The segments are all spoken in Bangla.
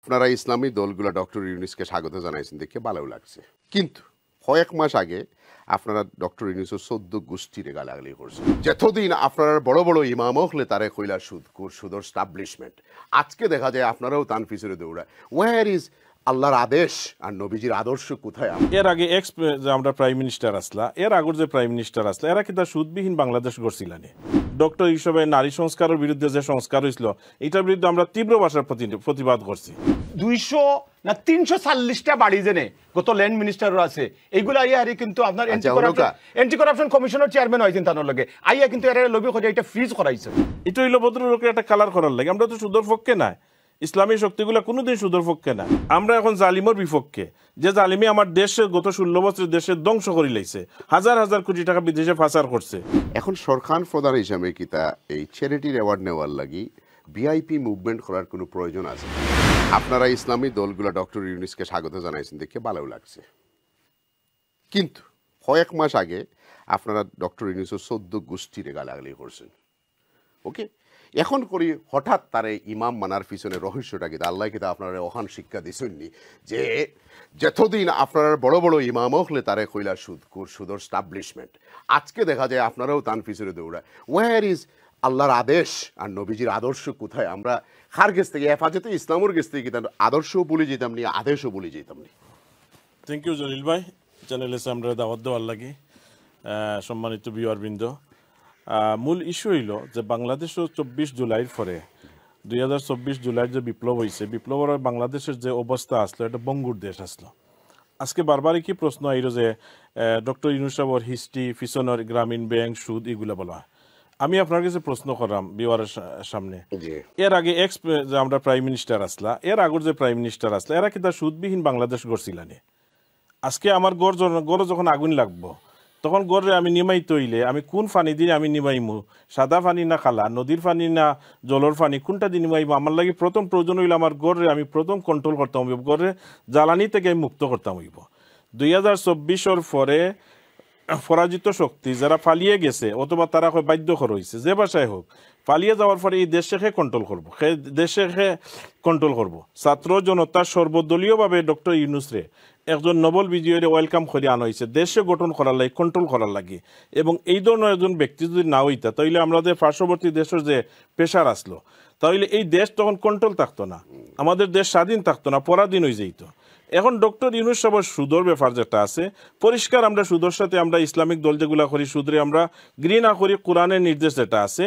আপনারা ইসলামী দলগুলো ডক্টর ইউনূসকে স্বাগত জানাইছেন দেখে ভালো লাগছে, কিন্তু কয়েক মাস আগে আপনারা ডক্টর ইউনূসের 14 গোষ্ঠীরে গালাগালি করছেন। যতদিন আপনারা বড় বড় ইমাম হলে তারে কইলা সুদর স্টাবলিশমেন্ট, আজকে দেখা যায় আপনারাও তান পিছনে দৌড়ায়। ওয়ার ইজ আল্লাহর আদেশ আর নবীজির আদর্শ কোথায়? এর আগে যে আমরা প্রাইম মিনিস্টার আসলা, এর আগর যে প্রাইম মিনিস্টার আসলা, এরা কিন্তু সুদবিহীন বাংলাদেশ গড়ছিলানি। ডক্টর হিসেবে নারী সংস্কারের বিরুদ্ধে যে সংস্কার হয়েছিল, এটার বিরুদ্ধে আমরা তীব্র ভাষার প্রতিবাদ করছি। 200 না 340টা বাড়ি জেনে গত ল্যান্ড মিনিস্টারও আছে, এইগুলো আইয়া আরে কিন্তু আপনার এন্টি করাপশন কমিশনের চেয়ারম্যান হয়েছেন তার লগে আইয়া কিন্তু এর লবি করে এটা ফ্রিজ করাইছে। এটা হইলো ভদ্রলোকের একটা কালার করার লাগে। আমরা তো সুদর পক্ষে নাই, ইসলামী শক্তিগুলো কোনোদিন সুদর পক্ষে না। আমরা এখন জালিমের বিপক্ষে, যে জালিমি আমার দেশে গত 16 বছর দেশের ধ্বংস করে লাইছে, হাজার হাজার কোটি টাকা বিদেশে পাচার করছে। এখন সরকার প্রধান হিসাবে কি তা এই চ্যারিটির অ্যাওয়ার্ড নেওয়ার লাগি ভিআইপি মুভমেন্ট করার কোনো প্রয়োজন আছে? আপনারা ইসলামী দলগুলো ডক্টর ইউনূসকে স্বাগত জানাইছেন দেখে ভালো লাগছে, কিন্তু কয়েক মাস আগে আপনারা ডক্টর ইউনূসের 14 গোষ্ঠীরে গালাগালি করছেন। ওকে, এখন করি হঠাৎ তারে ইমাম মানার পিছনে রহস্যটা কিন্তু আল্লাহ কিন্তু আপনারা ওখান শিক্ষা দিছেননি যে যতদিন আপনারা বড় বড় ইমাম হলে তারে কইলা সুদর স্টাবলিশমেন্ট, আজকে দেখা যায় আপনারাও তান পিছনে দৌড়ায়। ওয়ার ইজ আল্লাহর আদেশ আর নবীজির আদর্শ কোথায়? আমরা কার গেছ থেকে হেফাজতে ইসলামের গেছ থেকে কিন্তু আদর্শও বলে যেতাম নি, আদেশও বলে যেতাম নি। থ্যাংক ইউ জলিল ভাই, চ্যানেলে আমরা দাওয়াত দেওয়ার লাগে। সম্মানিত ভিউয়ারবৃন্দ, মূল ইস্যু হইল যে বাংলাদেশও 24 জুলাইয়ের পরে 2024 জুলাইয়ের যে বিপ্লব হয়েছে, বিপ্লবের বাংলাদেশের যে অবস্থা আসলো, এটা বঙ্গুর দেশ আসলো। আজকে বারবারই কি প্রশ্ন আইল যে ডক্টর ইউনূস সাহেবের হিস্ট্রি, পিছনের গ্রামীণ ব্যাংক, সুদ, এগুলো বলা হয়। আমি আপনার কাছে প্রশ্ন করলাম বিওয়ারের সামনে, এর আগে যে আমরা প্রাইম মিনিস্টার আসলা, এর আগর যে প্রাইম মিনিস্টার আসলা, এরা কিন্তু সুদবিহীন বাংলাদেশ গড়ছিলানি। আজকে আমার গড় যখন আগুন লাগবো, তখন গড়ে আমি নিমাইতে হইলে আমি কোন পানি দিয়ে আমি নিমাইমু? সাদা পানি না খালা, নদীর পানি না জলের পানি, কোনটা দিয়ে নিমাইমু? আমার লাগে প্রথম প্রয়োজন হইলে আমার গড়ে আমি প্রথম কন্ট্রোল করতাম হইব, গড়ে জ্বালানি থেকে আমি মুক্ত করতাম হইব। 2024 পরে পরাজিত শক্তি যারা পালিয়ে গেছে অথবা তারা বাধ্য হয়েছে, যে ভাষায় হোক, পালিয়ে যাওয়ার পরে এই দেশকে কন্ট্রোল করবো, দেশকে কন্ট্রোল করবো। ছাত্র জনতার সর্বদলীয়ভাবে ডক্টর ইউনূসরে একজন নোবেল বিজয়ীরে ওয়েলকাম করে আনা হয়েছে দেশে গঠন করার লাগে, কন্ট্রোল করার লাগে। এবং এই ধরনের একজন ব্যক্তি যদি না হইতা, তাহলে আমাদের পার্শ্ববর্তী দেশের যে প্রেশার আসলো, তাহলে এই দেশ তখন কন্ট্রোল থাকতো না, আমাদের দেশ স্বাধীন থাকতো না, পরাধীন হয়ে যেত। এখন ডক্টর ইউনূস সাহেবের সুদর ব্যাপার যেটা আছে, পরিষ্কার আমরা সুদর সাথে আমরা ইসলামিক দল যেগুলো করি সুদরে আমরা ঘৃণা করি। কোরআনের নির্দেশ যেটা আছে,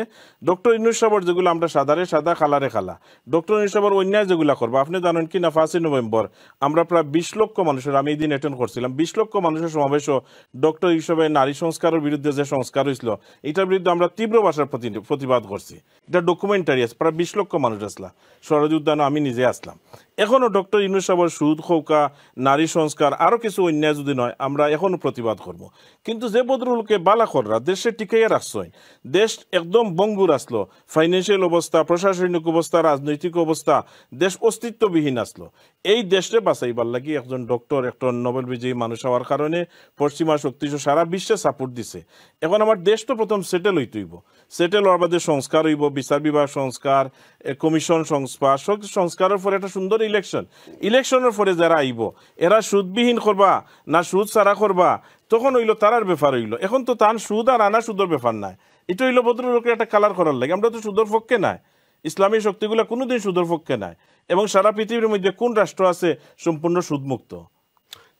ডক্টর ইউনূস সাহেবের যেগুলো আমরা সাদারে সাদা, খালারে খালা, ডক্টর ইউনূস সাহেবের অন্যায় যেগুলো করবো, আপনি জানেন কি না, 5 নভেম্বর আমরা প্রায় 20 লক্ষ মানুষের, আমি এই দিন অ্যাটেন্ড করছিলাম, 20 লক্ষ মানুষের সমাবেশও ডক্টর হিসেবে নারী সংস্কারের বিরুদ্ধে যে সংস্কার হয়েছিল, এটার বিরুদ্ধে আমরা তীব্র ভাষার প্রতিবাদ করছি। এটা ডকুমেন্টারি আছে, প্রায় 20 লক্ষ মানুষ আসলা, স্বরাজ উদ্যানও আমি নিজে আসলাম। এখনও ডক্টর ইউনূস সাহেবের সুদ, খৌকা, নারী সংস্কার, আরও কিছু অন্যায় যদি নয়, আমরা এখনও প্রতিবাদ করব। কিন্তু যে ভদ্রলোকে বালাখররা দেশে টিকাইয়া রাখছই, দেশ একদম বঙ্গুর আসলো, ফাইন্যান্সিয়াল অবস্থা, প্রশাসনিক অবস্থা, রাজনৈতিক অবস্থা, দেশ অস্তিত্ববিহীন আসলো। এই দেশে বাঁচাইবার লাগি একজন ডক্টর, একটা নোবেল বিজয়ী মানুষ হওয়ার কারণে পশ্চিমা শক্তি সারা বিশ্বে সাপোর্ট দিছে। এখন আমার দেশ তো প্রথম সেটেল হইতে হইব, সেটেল হওয়ার বাদে সংস্কার হইব, বিচার বিভাগ সংস্কার, কমিশন সংস্কারের পরে একটা সুন্দর ইলেকশনের পরে যারা আইব, এরা সুদবিহীন করবা না সুদ ছাড়া করবা, তখন হইলো তারার ব্যাপার হইলো। এখন তো তার সুদ আর আনা সুদর ব্যাপার নাই, এটা হইলো ভদ্রলোকের একটা কালার করার লাগে। আমরা তো সুদর পক্ষে নাই, ইসলামী শক্তিগুলো কোনোদিন সুদর পক্ষে নাই। এবং সারা পৃথিবীর মধ্যে কোন রাষ্ট্র আছে সম্পূর্ণ সুদমুক্ত?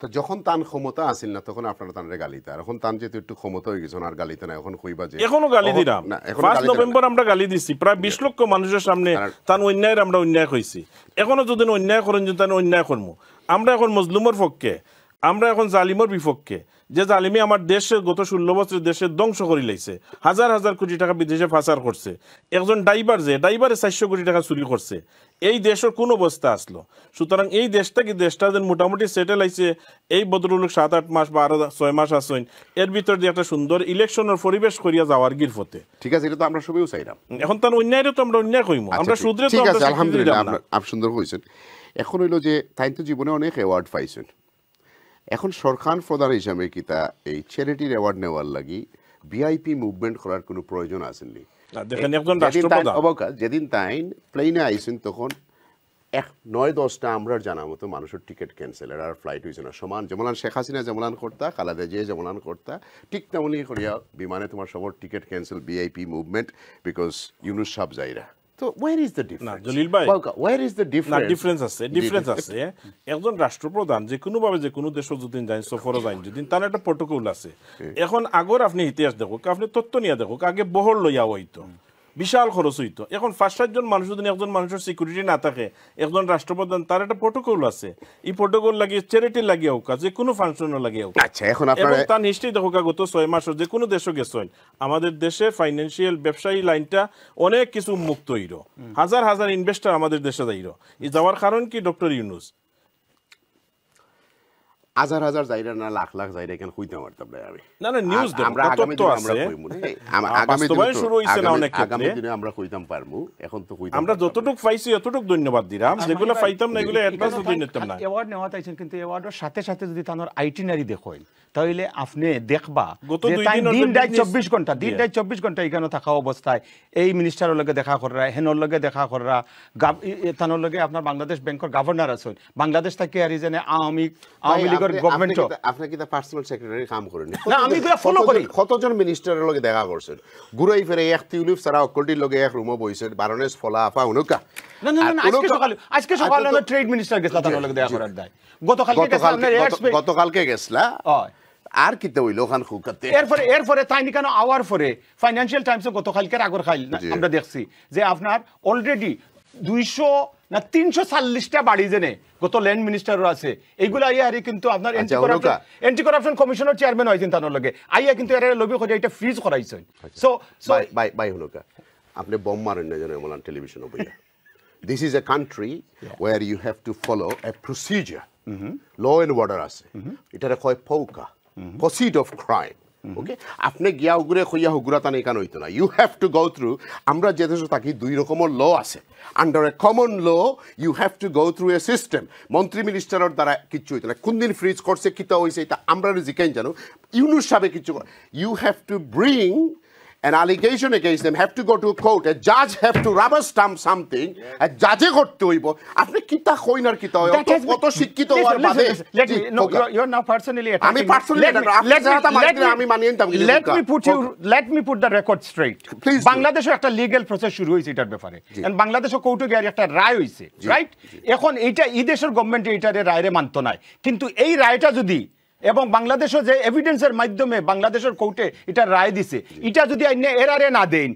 তো যখন তান ক্ষমতা আসিল না, তখন আপনারা তানরে গালিতে, আর এখন তান যেহেতু একটু ক্ষমতা হয়ে গেছে আর গালিতে না, এখন কইবা যে এখনো গালি দিলাম। 5 নভেম্বর আমরা গালি দিছি, প্রায় 20 লক্ষ মানুষের সামনে তান অন্যায়ের আমরা অন্যায় হয়েছি। এখনো যদি অন্যায় করেন, যদি তান অন্যায় করবো। আমরা এখন মজলুমের পক্ষে, আমরা এখন জালিমের বিপক্ষে, যে জালিমি আমার দেশে গত 16 বছর দেশের ধ্বংস করে লাইছে, হাজার হাজার কোটি টাকা বিদেশে পাচার করছে। একজন ড্রাইভারে 400 কোটি টাকা চুরি করছে। এই দেশের কোন অবস্থা আসলো? সুতরাং এই দেশটা যেন মোটামুটি সেটেল হয়েছে, এই ভদ্রলোক 7-8 মাস বা 6 মাস আসেন, এর ভিতর দিয়ে একটা সুন্দর ইলেকশনের পরিবেশ করিয়া যাওয়ার গিরফতে। ঠিক আছে, এটা তো আমরা সবাইও চাইলাম। এখন তার অন্যায় তো আমরা অন্যায় কইমু, আমরা সুদরে তো আলহামদুলিল্লাহ আপনি সুন্দর কইছেন। এখন হইলো যে তাই তো জীবনে অনেক অ্যাওয়ার্ড পাইছেন, এখন সরকার প্রধান হিসাবে কি তা এই চ্যারিটির অ্যাওয়ার্ড নেওয়ার লাগি ভিআইপি মুভমেন্ট করার কোনো প্রয়োজন আসেননি? দেখেন একজন রাষ্ট্রপ্রধান যেদিন তাই প্লেনে আইছেন, তখন 9-10টা আমরা জানা মতো মানুষের টিকিট ক্যান্সেল আর ফ্লাইট হয়েছে না সমান যেমন শেখ হাসিনা যেমন করতা খালেদা জিয়া যেমন করতা ঠিক তেমনি করিয়া বিমানে তোমার সবার ticket cancel VIP movement because Yunus সাহেব যাইরা তো where is the difference Jalil ভাই where is the difference difference আছে একজন রাষ্ট্রপ্রধান যে কোনো ভাবে যে কোনো দেশ যদি যায় সফর যায় যদি তার একটা প্রটোকল আছে এখন আগর আপনি ইতিহাস দেখো আপনি তথ্য নিয়ে দেখো আগে বহর লইয়া হইতো বিশাল খরচ হইতো এখন 5-7 জন মানুষ যদি একজন মানুষের সিকিউরিটি না থাকে একজন রাষ্ট্রপ্রধান তার একটা প্রটোকল আছে এই প্রটোকল লাগিয়ে চ্যারিটি লাগিয়ে হোক যে কোনো ফাংশনও লাগিয়ে হোক আচ্ছা এখন আপনারা তার নিশ্চয়ই দেখো গত 6 মাস যে কোনো দেশও গেছেন আমাদের দেশে ফাইন্যান্সিয়াল ব্যবসায়ী লাইনটা অনেক কিছু মুক্ত হইল হাজার হাজার ইনভেস্টর আমাদের দেশে যাইল এই যাওয়ার কারণ কি ডক্টর ইউনুস হাজার হাজার জায়গা না লাখ লাখ জায়গা কেন কইতে পারতাম না আমি না নিউজ দেখো আমরা আগামী দিনে আমরা কইমু আগামী দিনে আমরা কইতাম পারমু এখন তো কইতাম আমরা যতটুক পাইছি ততটুক ধন্যবাদ দিলাম যেগুলো পাইতাম না এগুলো অ্যাডভান্স ধন্যবাদ না অ্যাওয়ার্ড নেওয়া তাইছেন কিন্তু অ্যাওয়ার্ডের সাথে সাথে যদি তানোর আইটিনারি দেখেন তাহলে আপনি দেখবা দিন রাত 24 ঘন্টা দিন রাত 24 ঘন্টা এখানে থাকা অবস্থায় এই মিনিস্টারের লগে দেখা করা হেনর লগে দেখা করা তানোর লগে আপনার বাংলাদেশ ব্যাংকের গভর্নর আছেন বাংলাদেশ থেকে আর ইজনে আওয়ামী লীগের গভর্নমেন্ট আপনি কি পার্সোনাল সেক্রেটারি কাম করেন না আমি এগুলো ফলো করি কতজন মিনিস্টারের লগে দেখা করছেন ঘুরাই ফিরে এক টিউলিপ সারা অকলটির লগে এক রুমে বইছেন বারনেস ফলা আফা উনকা না আজকে সকালে ট্রেড মিনিস্টার গেছলা তানোর লগে দেখা করার দায় গতকালকে গেছলা আর কিতে হইল ওখান খুকাতে এরপরে তাই কেন আওয়ার পরে ফাইন্যান্সিয়াল টাইমস গতকালকের আগর খাইল আমরা দেখছি যে আপনার অলরেডি 200 না 340টা বাড়ি জেনে গত ল্যান্ড মিনিস্টারও আছে এইগুলা আইয়া হারি কিন্তু আপনার এন্টি করাপশন কমিশনের চেয়ারম্যান হয়েছেন তানোর লগে আইয়া কিন্তু এর লবি করে এটা ফ্রিজ করাইছেন সো বাই হলোকা আপনি বম মারেন না জানেন বলেন টেলিভিশনে বইয়া This is a country where you have to follow a procedure. Law and order আছে এটারে কয় ফৌকা proceed of crime. ওকে আপনি গিয়া উগুরে কইয়া হুগুরা তানে কেন হইতো না you have to go through আমরা যে দেশে থাকি দুই রকমের ল আছে under a common law you have to go through a system মন্ত্রী মিনিস্টারের দ্বারা কিচ্ছু হইতো না কোন দিন ফ্রিজ করছে কিতা হয়েছে এটা আমরা জিজ্ঞাসা জানো ইউনুস সাহেব কিচ্ছু you have to bring an allegation against them have to go to a court a judge have to rubber stamp something a judge করতে হইব আপনি কিতা কইনার কিতা হয় কত শিক্ষিত হওয়ার বাদে you are now personally attacking আমি পার্সোনালি আমি মানি নিতাম let me put the record straight বাংলাদেশে একটা লিগ্যাল প্রসেস শুরু হইছে এটার ব্যাপারে এন্ড বাংলাদেশে কোর্টে গিয়ে একটা রায় হইছে রাইট এখন এইটা এই দেশের গভর্নমেন্ট এইটারে রায়রে মানতো না কিন্তু এই রায়টা যদি এবং বাংলাদেশের যে এভিডেন্সের মাধ্যমে বাংলাদেশের কোর্টে এটা রায় দিছে এটা যদি এরারে না দেন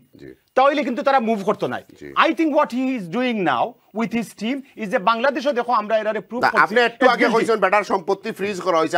তাহলে কিন্তু তারা মুভ করতো না I think what he is doing now with his team is যে বাংলাদেশে দেখো আমরা এরারে প্রুফ করছি আপনি একটু আগে কইছেন বেটার সম্পত্তি ফ্রিজ করা হইছে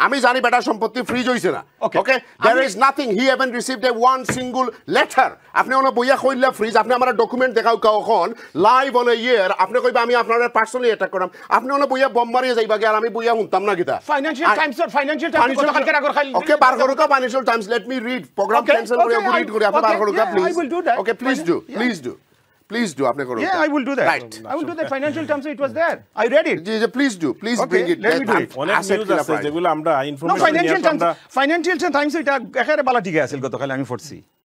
আমি জানি বেটার সম্পত্তি ফ্রিজ হইছে না okay there is nothing he haven't received a one single letter আপনি ওনা বইয়া কইলা ফ্রিজ আপনি আমার ডকুমেন্ট দেখাও কখন লাইভ অন এ ইয়ার আপনি কইবা আমি আপনারে পার্সোনালি অ্যাটাক করাম আপনি ওনা বইয়া বম মারিয়ে যাইবা আর আমি বইয়া হুনতাম না কিতা ফাইনান্সিয়াল টাইমস কত কালকে আগর খাইল ওকে বার করো কা Financial Times let me read programme cancel করে রিড করি আপনি বার করো কা please I will do that. Okay, please do. আপনি করুন Yeah, I will do that. Right. I will do that. Financial terms, it was there. I read it. Please do. Please bring it. Let me do it. অনেক নিউজ আছে যেগুলো আমরা ইনফরমেশন ফাইনান্সিয়াল টাইমস এটা একেবারে বালা ঠিক আছে গতকাল আমি পড়ছি